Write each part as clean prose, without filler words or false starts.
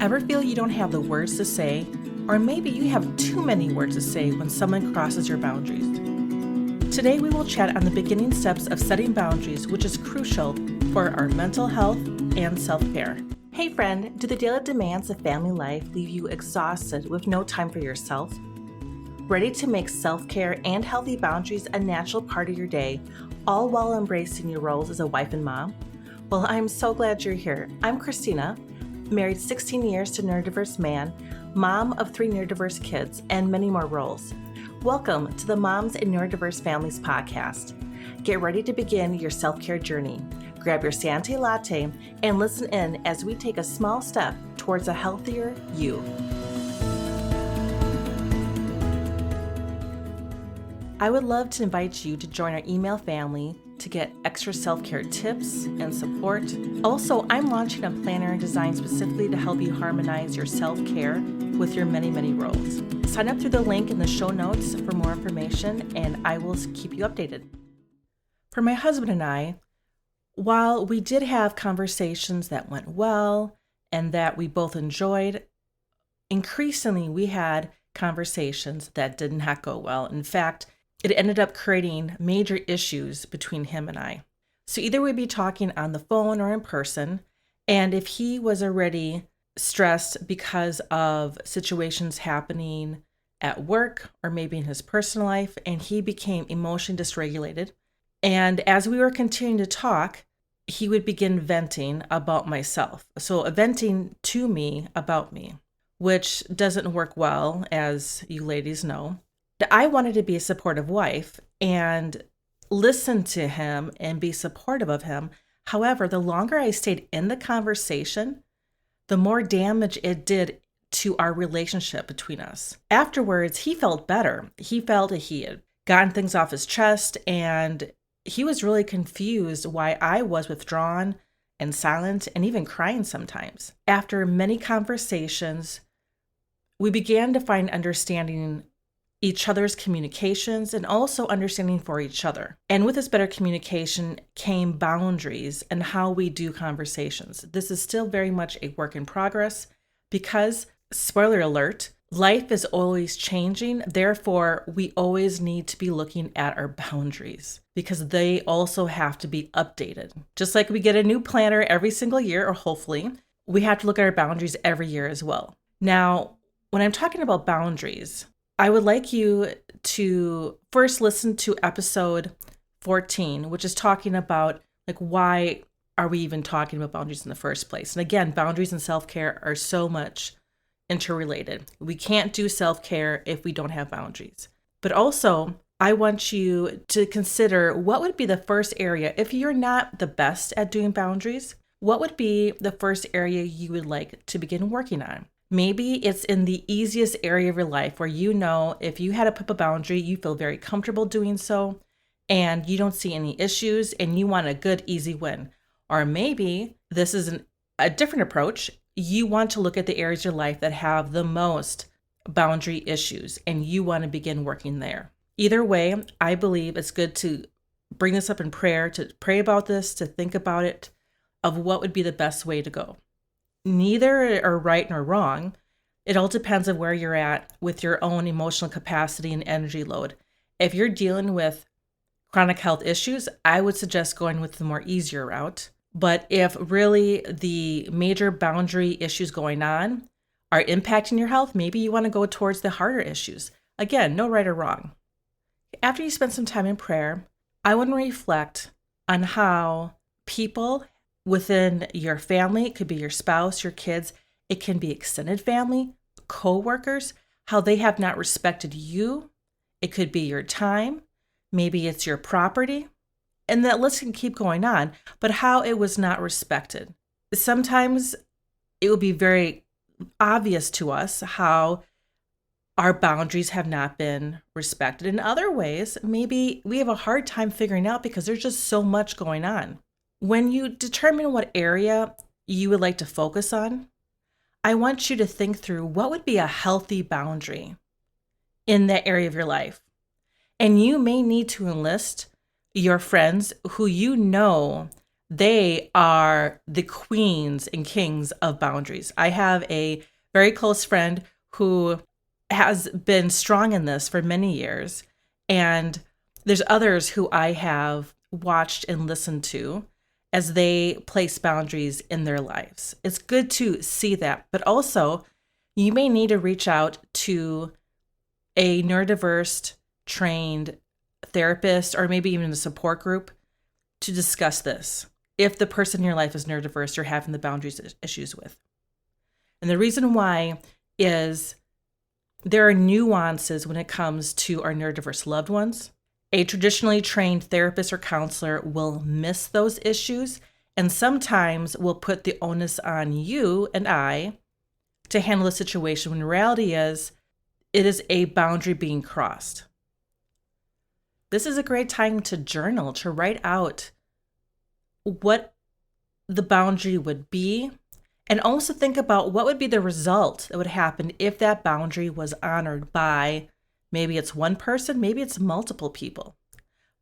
Ever feel you don't have the words to say? Or maybe you have too many words to say when someone crosses your boundaries? Today we will chat on the beginning steps of setting boundaries, which is crucial for our mental health and self-care. Hey friend, do the daily demands of family life leave you exhausted with no time for yourself? Ready to make self-care and healthy boundaries a natural part of your day, all while embracing your roles as a wife and mom? Well, I'm so glad you're here. I'm Christina, married 16 years to a neurodiverse man, mom of 3 neurodiverse kids, and many more roles. Welcome to the Moms in Neurodiverse Families podcast. Get ready to begin your self-care journey. Grab your Sante latte and listen in as we take a small step towards a healthier you. I would love to invite you to join our email family to get extra self-care tips and support. Also, I'm launching a planner designed specifically to help you harmonize your self-care with your many, many roles. Sign up through the link in the show notes for more information, and I will keep you updated. For my husband and I, while we did have conversations that went well and that we both enjoyed, increasingly we had conversations that did not go well. In fact, it ended up creating major issues between him and I. So either we'd be talking on the phone or in person, and if he was already stressed because of situations happening at work or maybe in his personal life, and he became emotionally dysregulated, and as we were continuing to talk, he would begin venting about myself. So venting to me about me, which doesn't work well, as you ladies know. I wanted to be a supportive wife and listen to him and be supportive of him. However, the longer I stayed in the conversation, the more damage it did to our relationship between us. Afterwards, he felt better. He felt that he had gotten things off his chest, and he was really confused why I was withdrawn and silent and even crying sometimes. After many conversations, we began to find understanding each other's communications and also understanding for each other. And with this better communication came boundaries and how we do conversations. This is still very much a work in progress because, spoiler alert, life is always changing. Therefore, we always need to be looking at our boundaries because they also have to be updated. Just like we get a new planner every single year, or hopefully, we have to look at our boundaries every year as well. Now, when I'm talking about boundaries, I would like you to first listen to episode 14, which is talking about why are we even talking about boundaries in the first place? And again, boundaries and self-care are so much interrelated. We can't do self-care if we don't have boundaries. But also, I want you to consider what would be the first area, if you're not the best at doing boundaries, what would be the first area you would like to begin working on? Maybe it's in the easiest area of your life where you know if you had to put a boundary, you feel very comfortable doing so and you don't see any issues and you want a good, easy win. Or maybe this is a different approach. You want to look at the areas of your life that have the most boundary issues and you want to begin working there. Either way, I believe it's good to bring this up in prayer, to pray about this, to think about it, of what would be the best way to go. Neither are right nor wrong. It all depends on where you're at with your own emotional capacity and energy load. If you're dealing with chronic health issues, I would suggest going with the more easier route. But if really the major boundary issues going on are impacting your health, maybe you want to go towards the harder issues. Again, no right or wrong. After you spend some time in prayer, I want to reflect on how people within your family, it could be your spouse, your kids, it can be extended family, co-workers, how they have not respected you. It could be your time, maybe it's your property, and that list can keep going on, but how it was not respected. Sometimes it will be very obvious to us how our boundaries have not been respected. In other ways, maybe we have a hard time figuring out because there's just so much going on. When you determine what area you would like to focus on, I want you to think through what would be a healthy boundary in that area of your life. And you may need to enlist your friends who you know They are the queens and kings of boundaries. I have a very close friend who has been strong in this for many years. And there's others who I have watched and listened to as they place boundaries in their lives. It's good to see that, but also you may need to reach out to a neurodiverse trained therapist or maybe even a support group to discuss this if the person in your life is neurodiverse you're having the boundaries issues with. And the reason why is there are nuances when it comes to our neurodiverse loved ones. A traditionally trained therapist or counselor will miss those issues and sometimes will put the onus on you and I to handle the situation when the reality is it is a boundary being crossed. This is a great time to journal, to write out what the boundary would be, and also think about what would be the result that would happen if that boundary was honored by maybe it's one person, maybe it's multiple people.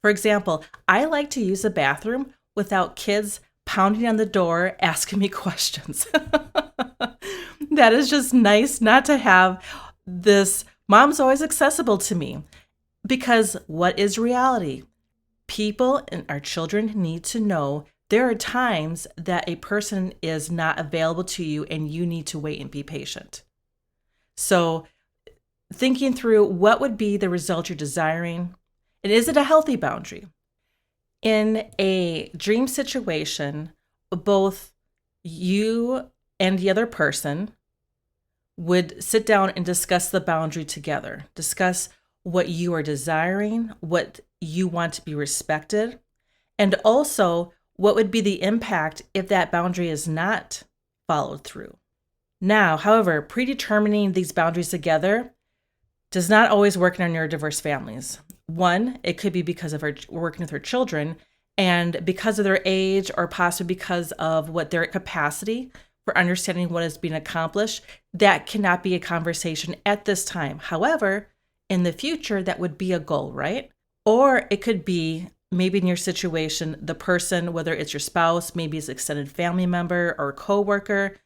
For example, I like to use the bathroom without kids pounding on the door asking me questions. That is just nice not to have this, mom's always accessible to me. Because what is reality? People and our children need to know there are times that a person is not available to you and you need to wait and be patient. So thinking through what would be the result you're desiring, and is it a healthy boundary? In a dream situation, both you and the other person would sit down and discuss the boundary together, discuss what you are desiring, what you want to be respected, and also what would be the impact if that boundary is not followed through. Now, however, predetermining these boundaries together does not always work in our neurodiverse families. One, it could be because of we're working with our children and because of their age or possibly because of what their capacity for understanding what is being accomplished, that cannot be a conversation at this time. However, in the future, that would be a goal, right? Or it could be maybe in your situation, the person, whether it's your spouse, maybe it's an extended family member or coworker,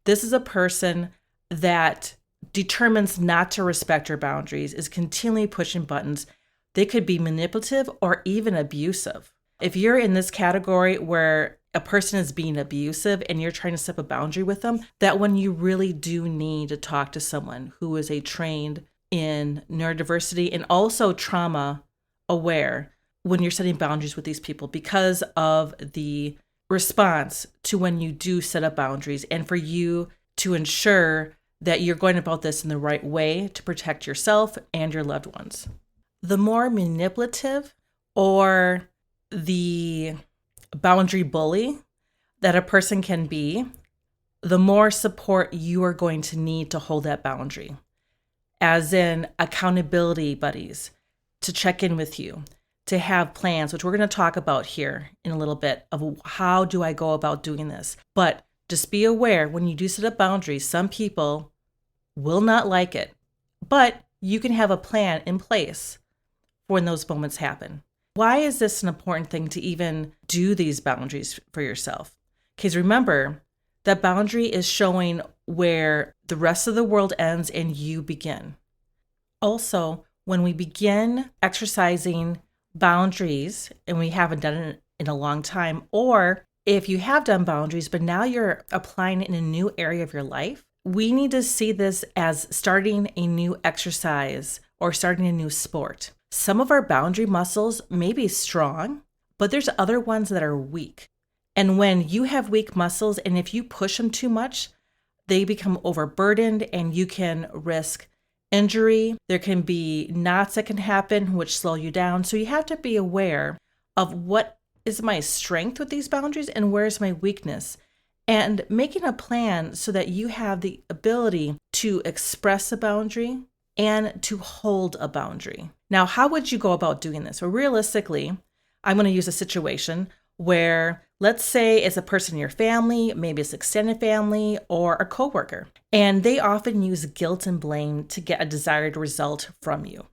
this is a person that determines not to respect your boundaries, is continually pushing buttons. They could be manipulative or even abusive. If you're in this category where a person is being abusive and you're trying to set a boundary with them, that when you really do need to talk to someone who is a trained in neurodiversity and also trauma aware when you're setting boundaries with these people because of the response to when you do set up boundaries and for you to ensure that you're going about this in the right way to protect yourself and your loved ones. The more manipulative or the boundary bully that a person can be, the more support you are going to need to hold that boundary. As in accountability buddies to check in with you, to have plans, which we're going to talk about here in a little bit of how do I go about doing this. But just be aware when you do set up boundaries, some people will not like it, but you can have a plan in place for when those moments happen. Why is this an important thing to even do these boundaries for yourself? Because remember, that boundary is showing where the rest of the world ends and you begin. Also, when we begin exercising boundaries, and we haven't done it in a long time, or if you have done boundaries, but now you're applying it in a new area of your life, we need to see this as starting a new exercise or starting a new sport. Some of our boundary muscles may be strong, but there's other ones that are weak. And when you have weak muscles, and if you push them too much, they become overburdened and you can risk injury. There can be knots that can happen, which slow you down. So you have to be aware of what is my strength with these boundaries and where is my weakness. And making a plan so that you have the ability to express a boundary and to hold a boundary. Now, how would you go about doing this? Well, realistically, I'm going to use a situation where, let's say it's a person in your family, maybe it's extended family or a coworker, and they often use guilt and blame to get a desired result from you.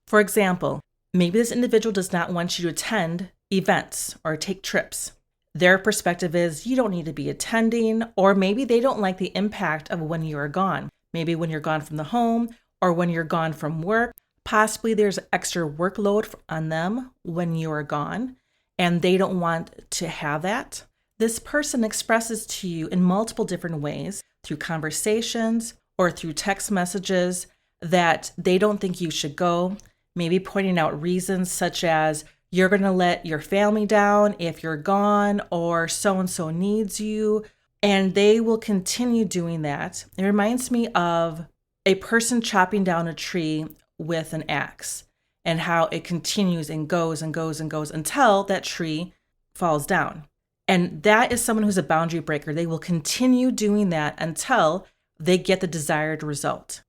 For example, maybe this individual does not want you to attend events or take trips. Their perspective is you don't need to be attending, or maybe they don't like the impact of when you are gone. Maybe when you're gone from the home or when you're gone from work, possibly there's extra workload on them when you are gone, and they don't want to have that. This person expresses to you in multiple different ways, through conversations or through text messages, that they don't think you should go, maybe pointing out reasons such as you're going to let your family down if you're gone, or so-and-so needs you, and they will continue doing that. It reminds me of a person chopping down a tree with an axe and how it continues and goes and goes and goes until that tree falls down. And that is someone who's a boundary breaker. They will continue doing that until they get the desired result.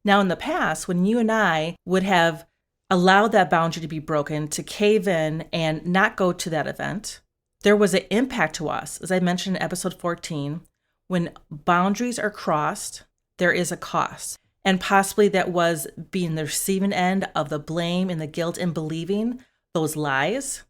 Now, in the past, when you and I would have allowed that boundary to be broken, to cave in and not go to that event, there was an impact to us. As I mentioned in episode 14, when boundaries are crossed, there is a cost. And possibly that was being the receiving end of the blame and the guilt and believing those lies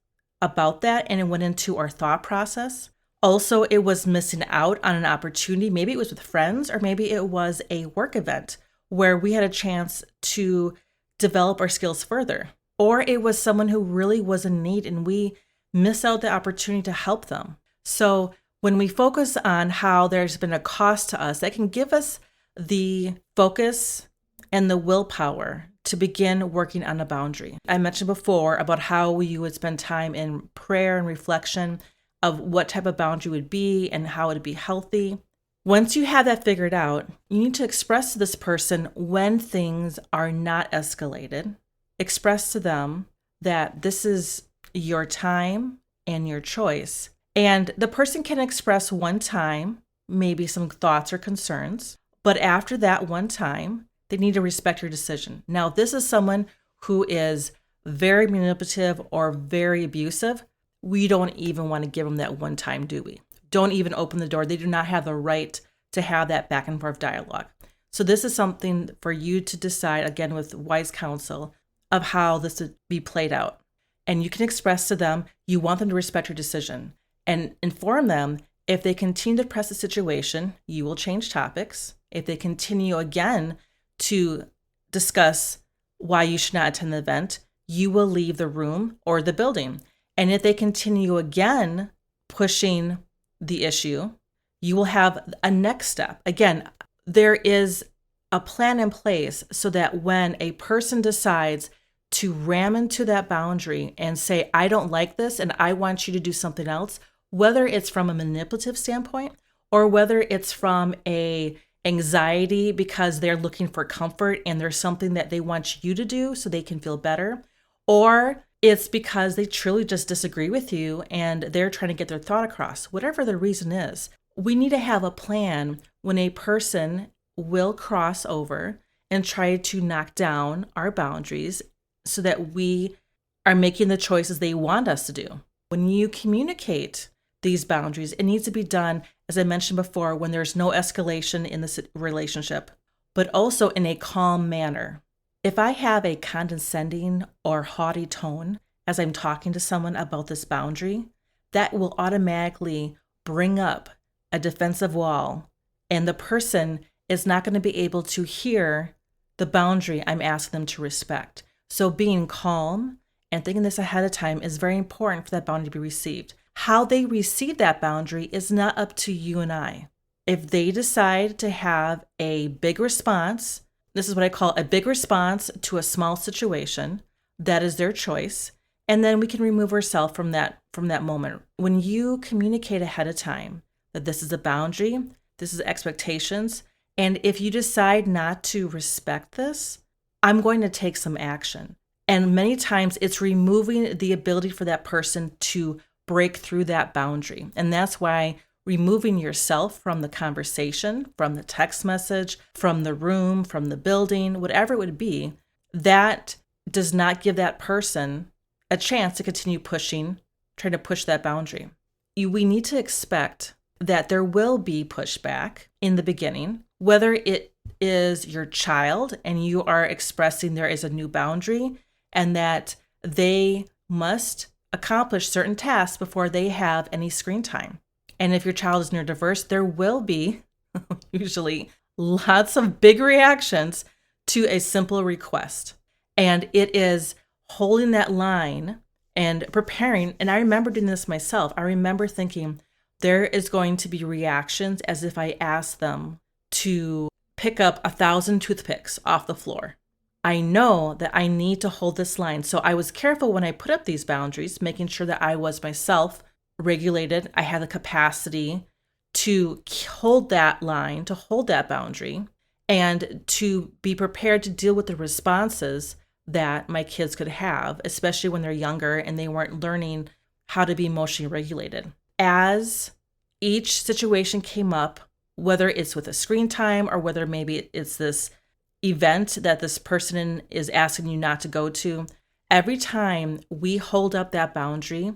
about that, and it went into our thought process. Also, it was missing out on an opportunity. Maybe it was with friends, or maybe it was a work event where we had a chance to develop our skills further. Or it was someone who really was in need and we missed out the opportunity to help them. So when we focus on how there's been a cost to us, that can give us the focus and the willpower to begin working on a boundary. I mentioned before about how you would spend time in prayer and reflection of what type of boundary would be and how it would be healthy. Once you have that figured out, you need to express to this person when things are not escalated. Express to them that this is your time and your choice. And the person can express one time, maybe some thoughts or concerns, but after that one time, they need to respect your decision. Now, if this is someone who is very manipulative or very abusive, we don't even want to give them that one time, do we? Don't even open the door. They do not have the right to have that back and forth dialogue. So this is something for you to decide, again, with wise counsel, of how this would be played out. And you can express to them, you want them to respect your decision, and inform them if they continue to press the situation, you will change topics. If they continue again to discuss why you should not attend the event, you will leave the room or the building. And if they continue again pushing the issue, you will have a next step. Again, there is a plan in place so that when a person decides to ram into that boundary and say, I don't like this and I want you to do something else, whether it's from a manipulative standpoint or whether it's from a anxiety because they're looking for comfort and there's something that they want you to do so they can feel better, or it's because they truly just disagree with you and they're trying to get their thought across. Whatever the reason is, we need to have a plan when a person will cross over and try to knock down our boundaries so that we are making the choices they want us to do. When you communicate these boundaries, it needs to be done, as I mentioned before, when there's no escalation in the relationship, but also in a calm manner. If I have a condescending or haughty tone as I'm talking to someone about this boundary, that will automatically bring up a defensive wall, and the person is not going to be able to hear the boundary I'm asking them to respect. So being calm and thinking this ahead of time is very important for that boundary to be received. How they receive that boundary is not up to you and I. If they decide to have a big response, this is what I call a big response to a small situation, that is their choice. And then we can remove ourselves from that moment. When you communicate ahead of time that this is a boundary, this is expectations, and if you decide not to respect this, I'm going to take some action. And many times it's removing the ability for that person to break through that boundary. And that's why removing yourself from the conversation, from the text message, from the room, from the building, whatever it would be, that does not give that person a chance to continue trying to push that boundary. We need to expect that there will be pushback in the beginning, whether it is your child and you are expressing there is a new boundary and that they must accomplish certain tasks before they have any screen time. And if your child is neurodiverse, there will be usually lots of big reactions to a simple request. And it is holding that line and preparing. And I remember doing this myself. I remember thinking there is going to be reactions as if I asked them to pick up 1,000 toothpicks off the floor. I know that I need to hold this line. So I was careful when I put up these boundaries, making sure that I was myself regulated. I had the capacity to hold that line, to hold that boundary, and to be prepared to deal with the responses that my kids could have, especially when they're younger and they weren't learning how to be emotionally regulated. As each situation came up, whether it's with a screen time or whether maybe it's this event that this person is asking you not to go to, every time we hold up that boundary,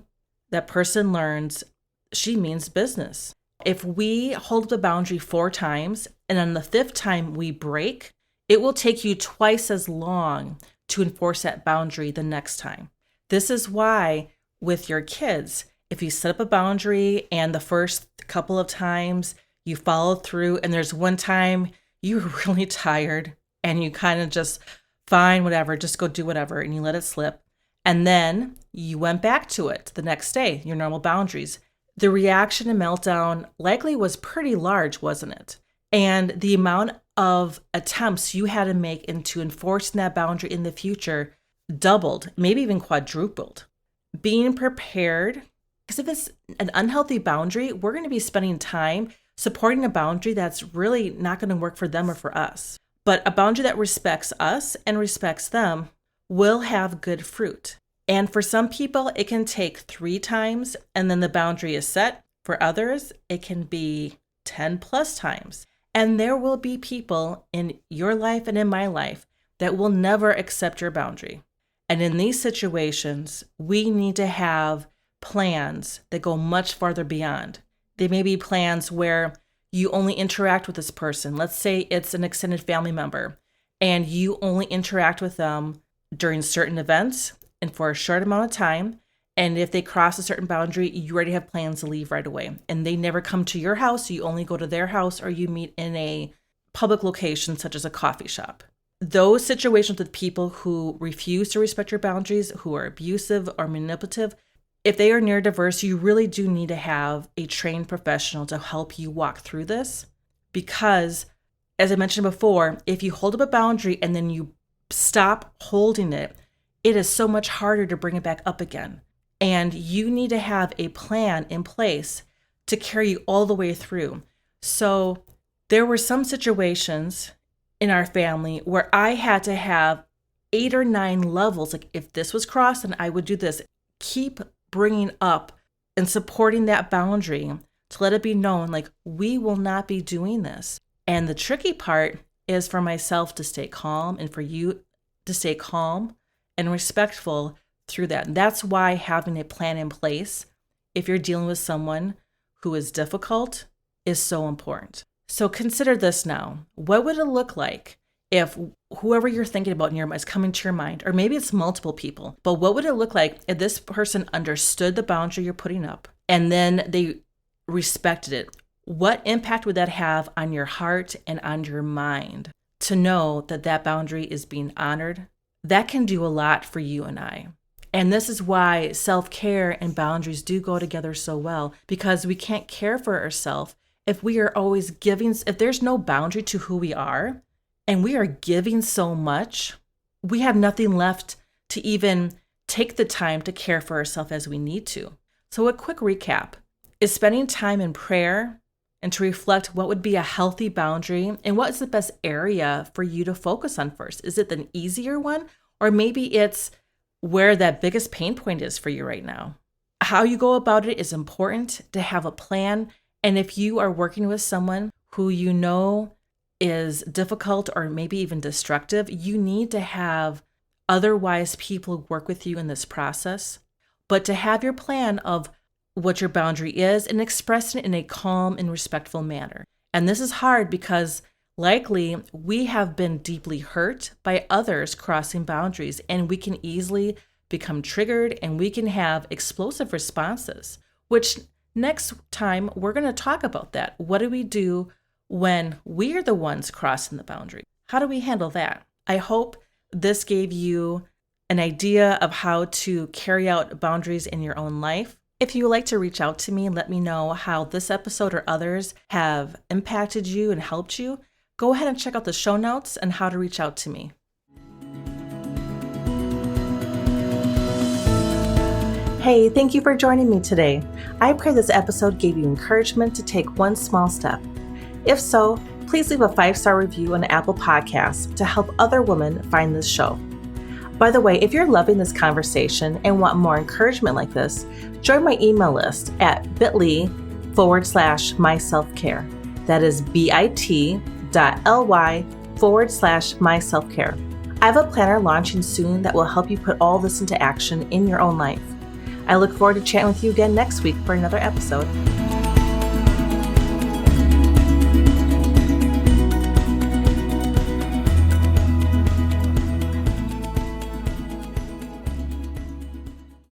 that person learns she means business. If we hold up the boundary 4 times and on the 5th time we break, it will take you twice as long to enforce that boundary the next time. This is why with your kids, if you set up a boundary and the first couple of times you follow through and there's one time you're really tired and you kind of just, fine, whatever, just go do whatever, and you let it slip. And then you went back to it the next day, your normal boundaries. The reaction and meltdown likely was pretty large, wasn't it? And the amount of attempts you had to make into enforcing that boundary in the future doubled, maybe even quadrupled. Being prepared, because if it's an unhealthy boundary, we're going to be spending time supporting a boundary that's really not going to work for them or for us. But a boundary that respects us and respects them will have good fruit. And for some people, it can take 3 times and then the boundary is set. For others, it can be 10 plus times. And there will be people in your life and in my life that will never accept your boundary. And in these situations, we need to have plans that go much farther beyond. They may be plans where you only interact with this person. Let's say it's an extended family member and you only interact with them during certain events and for a short amount of time. And if they cross a certain boundary, you already have plans to leave right away. And they never come to your house. You only go to their house or you meet in a public location such as a coffee shop. Those situations with people who refuse to respect your boundaries, who are abusive or manipulative, if they are neurodiverse, you really do need to have a trained professional to help you walk through this. Because, as I mentioned before, if you hold up a boundary and then you stop holding it, it is so much harder to bring it back up again. And you need to have a plan in place to carry you all the way through. So there were some situations in our family where I had to have 8 or 9 levels. Like if this was crossed, then I would do this. Keep bringing up and supporting that boundary to let it be known, like, we will not be doing this. And the tricky part is for myself to stay calm and for you to stay calm and respectful through that. And that's why having a plan in place, if you're dealing with someone who is difficult, is so important. So consider this now. What would it look like if whoever you're thinking about in your mind is coming to your mind, or maybe it's multiple people, but what would it look like if this person understood the boundary you're putting up and then they respected it? What impact would that have on your heart and on your mind to know that that boundary is being honored? That can do a lot for you and I. And this is why self-care and boundaries do go together so well, because we can't care for ourselves if we are always giving, if there's no boundary to who we are, and we are giving so much, we have nothing left to even take the time to care for ourselves as we need to. So a quick recap is spending time in prayer and to reflect what would be a healthy boundary and what is the best area for you to focus on first. Is it an easier one? Or maybe it's where that biggest pain point is for you right now. How you go about it is important, to have a plan. And if you are working with someone who you know is difficult or maybe even destructive, you need to have otherwise people work with you in this process. But to have your plan of what your boundary is and express it in a calm and respectful manner. And this is hard because likely we have been deeply hurt by others crossing boundaries, and we can easily become triggered and we can have explosive responses, which next time we're going to talk about that. What do we do when we're the ones crossing the boundary? How do we handle that? I hope this gave you an idea of how to carry out boundaries in your own life. If you would like to reach out to me and let me know how this episode or others have impacted you and helped you, go ahead and check out the show notes and how to reach out to me. Hey, thank you for joining me today. I pray this episode gave you encouragement to take one small step. If so, please leave a 5-star review on Apple Podcasts to help other women find this show. By the way, if you're loving this conversation and want more encouragement like this, join my email list at bit.ly/myselfcare. That is bit.ly/myselfcare. I have a planner launching soon that will help you put all this into action in your own life. I look forward to chatting with you again next week for another episode.